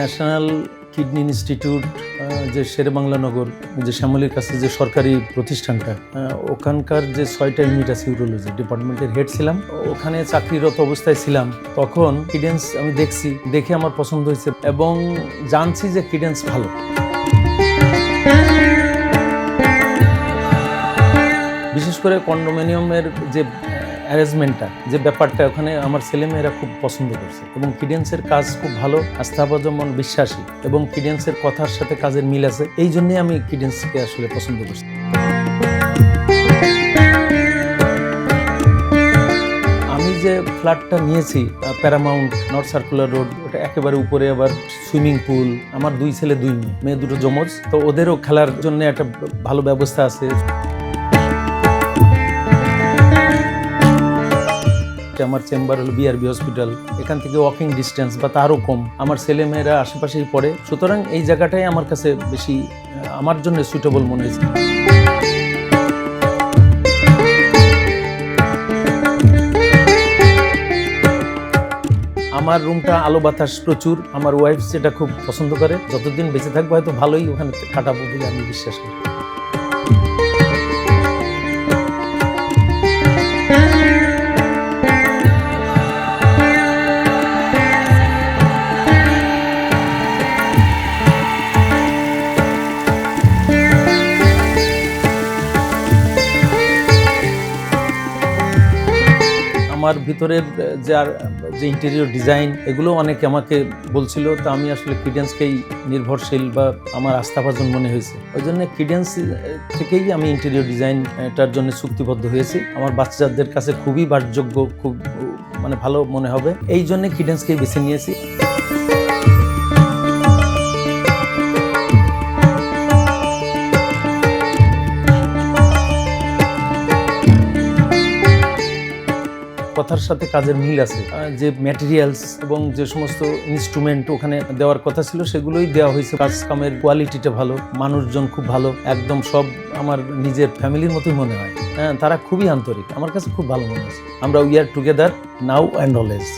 National kidney institute যে শেরেবাংলা নগর যে শ্যামলীর কাছে যে সরকারি প্রতিষ্ঠানটা, ওখানকার যে 6টা ইউনিট আছে ইউরোলজি ডিপার্টমেন্টের হেড ছিলাম। ওখানে চাকরিরত অবস্থায় ছিলাম। তখন কিডেন্স আমি দেখে আমার পছন্দ হয়েছে এবং জানছি যে কিডেন্স ভালো। বিশেষ করে কন্ডোমিনিয়ামের যে অ্যারেঞ্জমেন্টটা, যে ব্যাপারটা, ওখানে আমার ছেলেমেয়েরা খুব পছন্দ করছে এবং কিডেন্সের কাজ খুব ভালো, আস্থাভাজন, বিশ্বাসী এবং কিডেন্সের কথার সাথে কাজের মিল আছে। এই জন্যই আমি কিডেন্সকে আসলে পছন্দ করছি। আমি যে ফ্ল্যাটটা নিয়েছি প্যারামাউন্ট নর্থ সার্কুলার রোড, ওটা একেবারে উপরে, আবার সুইমিং পুল, আমার 2 ছেলে 2 মেয়ে, দুটো যমজ, তো ওদেরও খেলার জন্য একটা ভালো ব্যবস্থা আছে। আমার চেম্বার হলো বিআরবি হসপিটাল, এখান থেকে ওয়াকিং ডিস্টেন্স বা তারও কম। আমার ছেলে মেয়েরা আশেপাশেই পড়ে, সুতরাং এই জায়গাটাই আমার কাছে বেশি আমার জন্য সুইটেবল মনে হয়েছে। আমার রুমটা আলো বাতাস প্রচুর, আমার ওয়াইফ সেটা খুব পছন্দ করে। যতদিন বেঁচে থাকবো হয়তো ভালোই ওখানে কাটাবো বলে আমি বিশ্বাস করি। আমার ভিতরের যে ইন্টেরিয়র ডিজাইন, এগুলো অনেকে আমাকে বলছিল, তো আমি আসলে কিডেন্সকেই নির্ভরশীল বা আমার আস্থাভাজন মনে হয়েছে। ওই জন্য কিডেন্স থেকেই আমি ইন্টেরিয়র ডিজাইনটার জন্য চুক্তিবদ্ধ হয়েছি। আমার বাচ্চাদের কাছে খুবই বাসযোগ্য, খুব ভালো মনে হবে, এই জন্য কিডেন্সকেই বেছে নিয়েছি। কথার সাথে কাজের মিল আছে, যে ম্যাটেরিয়ালস এবং যে সমস্ত ইনস্ট্রুমেন্ট ওখানে দেওয়ার কথা ছিল সেগুলোই দেওয়া হয়েছে। কাজ কামের কোয়ালিটিটা ভালো, মানুষজন খুব ভালো, একদম সব আমার নিজের ফ্যামিলির মতোই মনে হয়। হ্যাঁ, তারা খুবই আন্তরিক, আমার কাছে খুব ভালো মনে হয়েছে। আমরা we are together now and always.